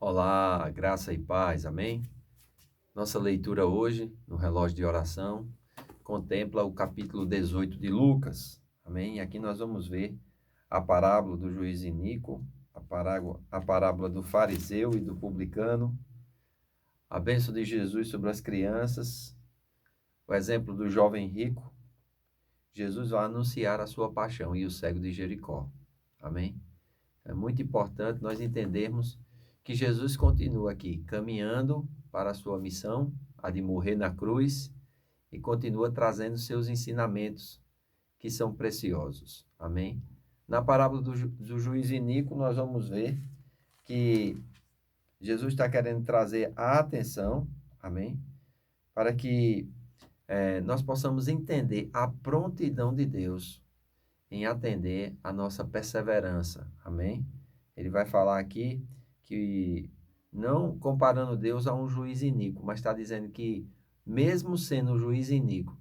Olá, graça e paz, amém? Nossa leitura hoje, no relógio de oração, contempla o capítulo 18 de Lucas, amém? E aqui nós vamos ver a parábola do juiz iníquo, a parábola do fariseu e do publicano, a bênção de Jesus sobre as crianças, o exemplo do jovem rico. Jesus vai anunciar a sua paixão e o cego de Jericó, amém? É muito importante nós entendermos que Jesus continua aqui caminhando para a sua missão, a de morrer na cruz, e continua trazendo seus ensinamentos que são preciosos. Amém? Na parábola do juiz iníquo, nós vamos ver que Jesus está querendo trazer a atenção, amém? Para que nós possamos entender a prontidão de Deus em atender a nossa perseverança. Amém? Ele vai falar aqui que, não comparando Deus a um juiz iníquo, mas está dizendo que, mesmo sendo um juiz iníquo,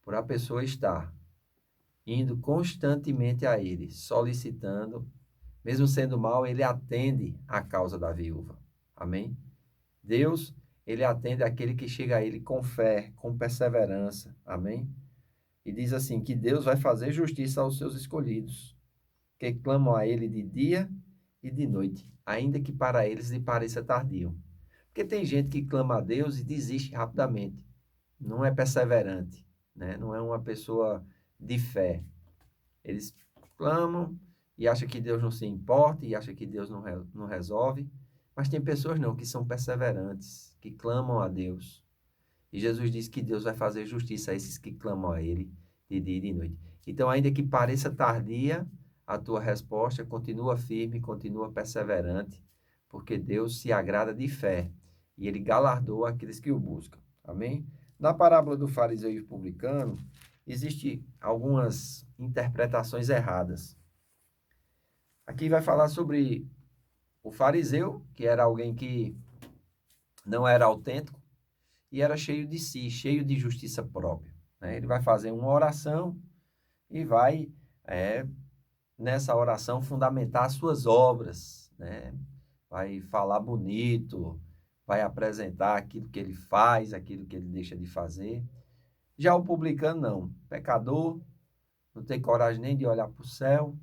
por a pessoa estar indo constantemente a ele, solicitando, mesmo sendo mal, ele atende a causa da viúva. Amém? Deus, ele atende aquele que chega a ele com fé, com perseverança. Amém? E diz assim, que Deus vai fazer justiça aos seus escolhidos, que clamam a ele de dia e de noite, ainda que para eles lhe pareça tardio. Porque tem gente que clama a Deus e desiste rapidamente, não é perseverante, né? Não é uma pessoa de fé. Eles clamam e acham que Deus não se importa e acham que Deus não resolve, mas tem pessoas não, que são perseverantes, que clamam a Deus. E Jesus diz que Deus vai fazer justiça a esses que clamam a Ele de dia e de noite. Então, ainda que pareça tardia, a tua resposta continua firme, continua perseverante, porque Deus se agrada de fé e Ele galardoa aqueles que o buscam. Amém? Na parábola do fariseu e publicano, existem algumas interpretações erradas. Aqui vai falar sobre o fariseu, que era alguém que não era autêntico, e era cheio de si, cheio de justiça própria, né? Ele vai fazer uma oração e vai, nessa oração, fundamentar as suas obras, né? Vai falar bonito, vai apresentar aquilo que ele faz, aquilo que ele deixa de fazer. Já o publicano, não. Pecador, não tem coragem nem de olhar para o céu,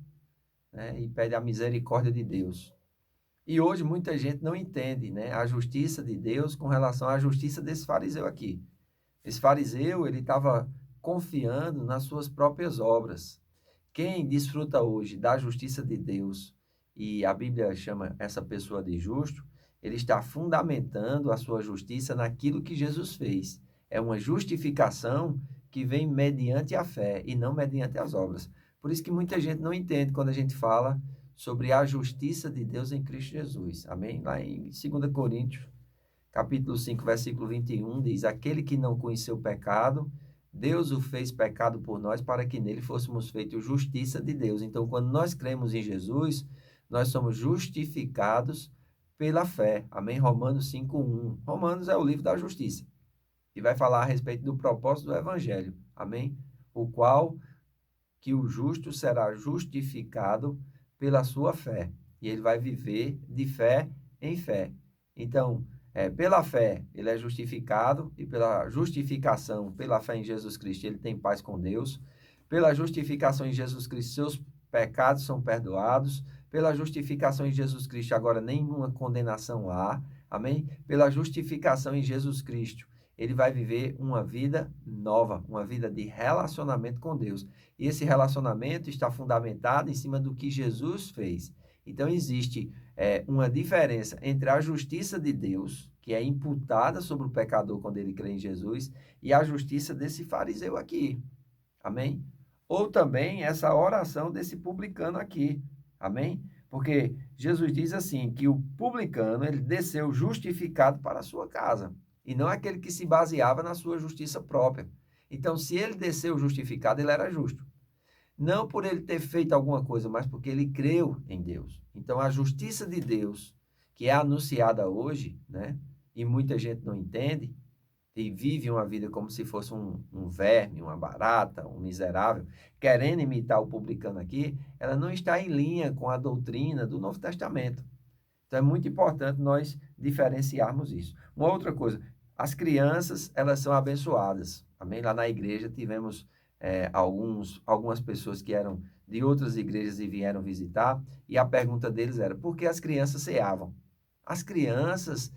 né? E pede a misericórdia de Deus. E hoje muita gente não entende, né, a justiça de Deus com relação à justiça desse fariseu aqui. Esse fariseu, ele estava confiando nas suas próprias obras. Quem desfruta hoje da justiça de Deus, e a Bíblia chama essa pessoa de justo, ele está fundamentando a sua justiça naquilo que Jesus fez. É uma justificação que vem mediante a fé e não mediante as obras. Por isso que muita gente não entende quando a gente fala sobre a justiça de Deus em Cristo Jesus. Amém? Lá em 2 Coríntios, capítulo 5, versículo 21, diz: aquele que não conheceu o pecado, Deus o fez pecado por nós para que nele fôssemos feitos justiça de Deus. Então, quando nós cremos em Jesus, nós somos justificados pela fé. Amém? Romanos 5:1. Romanos é o livro da justiça. E vai falar a respeito do propósito do evangelho. Amém? O qual que o justo será justificado pela sua fé. E ele vai viver de fé em fé. Então, pela fé, ele é justificado, e pela justificação, pela fé em Jesus Cristo, ele tem paz com Deus. Pela justificação em Jesus Cristo, seus pecados são perdoados. Pela justificação em Jesus Cristo, agora nenhuma condenação há. Amém? Pela justificação em Jesus Cristo, ele vai viver uma vida nova, uma vida de relacionamento com Deus. E esse relacionamento está fundamentado em cima do que Jesus fez. Então, existe uma diferença entre a justiça de Deus, que é imputada sobre o pecador quando ele crê em Jesus, e a justiça desse fariseu aqui. Amém? Ou também essa oração desse publicano aqui. Amém? Porque Jesus diz assim, que o publicano, ele desceu justificado para a sua casa, e não aquele que se baseava na sua justiça própria. Então, se ele desceu justificado, ele era justo. Não por ele ter feito alguma coisa, mas porque ele creu em Deus. Então, a justiça de Deus, que é anunciada hoje, né? E muita gente não entende, e vive uma vida como se fosse um verme, uma barata, um miserável, querendo imitar o publicano aqui, ela não está em linha com a doutrina do Novo Testamento. Então, é muito importante nós diferenciarmos isso. Uma outra coisa, as crianças, elas são abençoadas. Amém? Lá na igreja tivemos algumas pessoas que eram de outras igrejas e vieram visitar, e a pergunta deles era, por que as crianças ceavam? As crianças,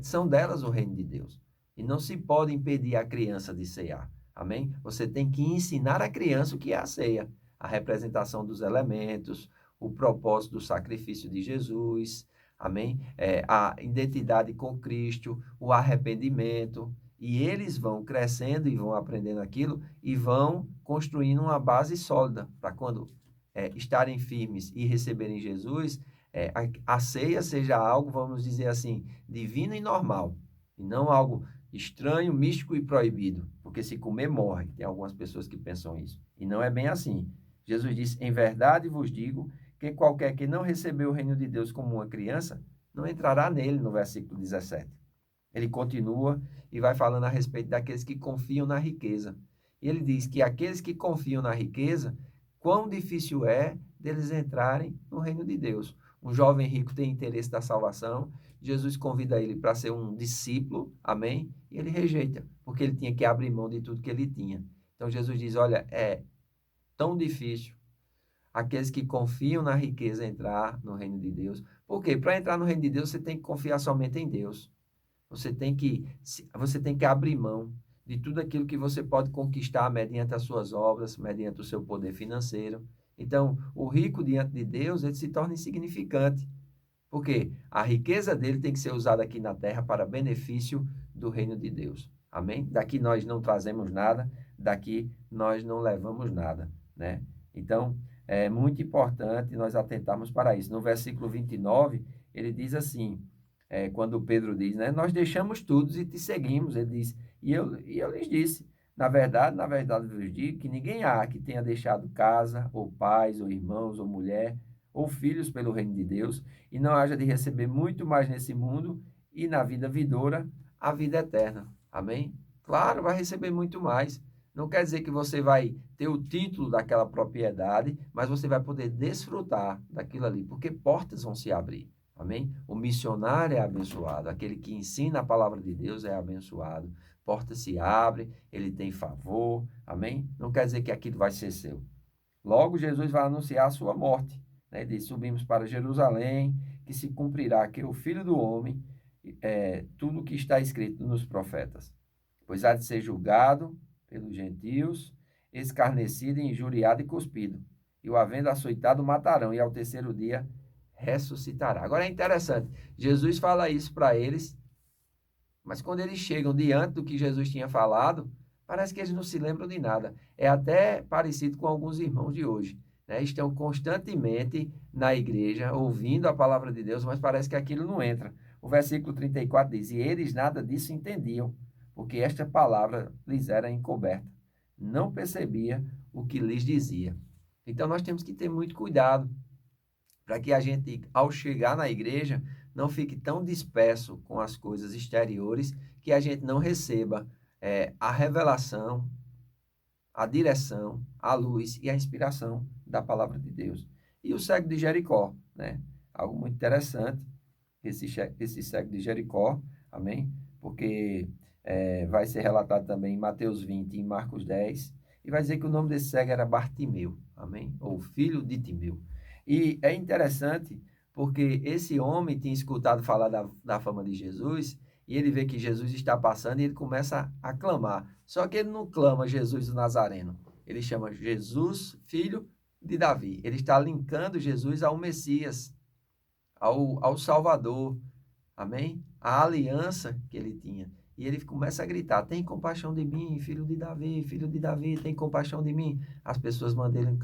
são delas o reino de Deus. E não se pode impedir a criança de cear. Amém? Você tem que ensinar a criança o que é a ceia. A representação dos elementos, o propósito do sacrifício de Jesus, amém? A identidade com Cristo, o arrependimento. E eles vão crescendo e vão aprendendo aquilo e vão construindo uma base sólida para quando estarem firmes e receberem Jesus, a ceia seja algo, vamos dizer assim, divino e normal, e não algo estranho, místico e proibido, porque se comer morre. Tem algumas pessoas que pensam isso. E não é bem assim. Jesus disse, em verdade vos digo, que qualquer que não recebeu o reino de Deus como uma criança, não entrará nele, no versículo 17. Ele continua e vai falando a respeito daqueles que confiam na riqueza. E ele diz que aqueles que confiam na riqueza, quão difícil é deles entrarem no reino de Deus. Um jovem rico tem interesse da salvação, Jesus convida ele para ser um discípulo, amém? E ele rejeita, porque ele tinha que abrir mão de tudo que ele tinha. Então Jesus diz, olha, é tão difícil aqueles que confiam na riqueza entrar no reino de Deus. Por quê? Para entrar no reino de Deus, você tem que confiar somente em Deus. Você tem que abrir mão de tudo aquilo que você pode conquistar mediante as suas obras, mediante o seu poder financeiro. Então, o rico diante de Deus, ele se torna insignificante. Porque a riqueza dele tem que ser usada aqui na terra para benefício do reino de Deus. Amém? Daqui nós não trazemos nada, daqui nós não levamos nada, né? Então, é muito importante nós atentarmos para isso. No versículo 29, ele diz assim, quando Pedro diz, né? Nós deixamos tudo e te seguimos. Ele diz, e eu lhes disse, na verdade, vos digo que ninguém há que tenha deixado casa, ou pais, ou irmãos, ou mulher, ou filhos pelo reino de Deus, e não haja de receber muito mais nesse mundo e na vida vindoura a vida eterna. Amém? Claro, vai receber muito mais. Não quer dizer que você vai ter o título daquela propriedade, mas você vai poder desfrutar daquilo ali, porque portas vão se abrir. Amém? O missionário é abençoado, aquele que ensina a palavra de Deus é abençoado. Porta se abre, ele tem favor. Amém? Não quer dizer que aquilo vai ser seu. Logo, Jesus vai anunciar a sua morte. Né? Ele diz, subimos para Jerusalém, que se cumprirá que o Filho do Homem, tudo o que está escrito nos profetas. Pois há de ser julgado pelos gentios, escarnecido, injuriado e cuspido. E o havendo açoitado matarão, e ao terceiro dia ressuscitará. Agora é interessante, Jesus fala isso para eles, mas quando eles chegam diante do que Jesus tinha falado, parece que eles não se lembram de nada. É até parecido com alguns irmãos de hoje, né? Estão constantemente na igreja, ouvindo a palavra de Deus, mas parece que aquilo não entra. O versículo 34 diz, e eles nada disso entendiam, porque esta palavra lhes era encoberta. Não percebia o que lhes dizia. Então, nós temos que ter muito cuidado para que a gente, ao chegar na igreja, não fique tão disperso com as coisas exteriores que a gente não receba a revelação, a direção, a luz e a inspiração da palavra de Deus. E o cego de Jericó, né? Algo muito interessante, esse cego de Jericó, amém? Porque vai ser relatado também em Mateus 20 e em Marcos 10, e vai dizer que o nome desse cego era Bartimeu, amém? Ou filho de Timeu. E é interessante porque esse homem tinha escutado falar da fama de Jesus, e ele vê que Jesus está passando e ele começa a clamar. Só que ele não clama Jesus o Nazareno, ele chama Jesus, filho de Davi. Ele está linkando Jesus ao Messias, ao Salvador, amém? A aliança que ele tinha. E ele começa a gritar, tem compaixão de mim, filho de Davi, tem compaixão de mim. As pessoas mandam ele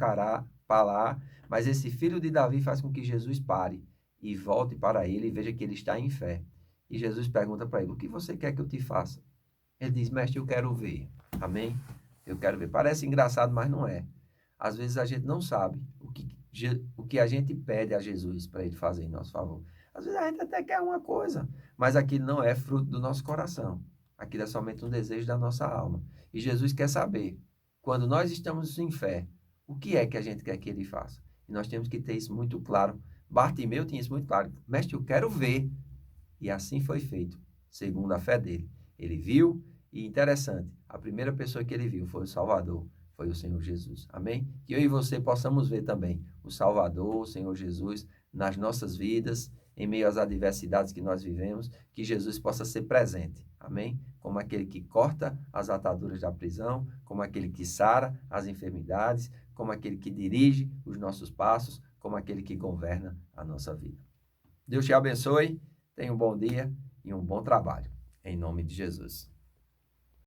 parar, mas esse filho de Davi faz com que Jesus pare e volte para ele e veja que ele está em fé. E Jesus pergunta para ele, o que você quer que eu te faça? Ele diz, mestre, eu quero ver. Amém? Eu quero ver. Parece engraçado, mas não é. Às vezes a gente não sabe o que a gente pede a Jesus para ele fazer em nosso favor. Às vezes a gente até quer uma coisa, mas aquilo não é fruto do nosso coração. Aquilo é somente um desejo da nossa alma. E Jesus quer saber, quando nós estamos em fé, o que é que a gente quer que ele faça. E nós temos que ter isso muito claro Bartimeu tinha isso muito claro. Mestre, eu quero ver. E assim foi feito, segundo a fé dele. Ele viu e, interessante, a primeira pessoa que ele viu foi o Salvador, foi o Senhor Jesus. Amém? Que eu e você possamos ver também o Salvador, o Senhor Jesus, nas nossas vidas, em meio às adversidades que nós vivemos, que Jesus possa ser presente. Amém? Como aquele que corta as ataduras da prisão, como aquele que sara as enfermidades, como aquele que dirige os nossos passos, como aquele que governa a nossa vida. Deus te abençoe, tenha um bom dia e um bom trabalho. Em nome de Jesus.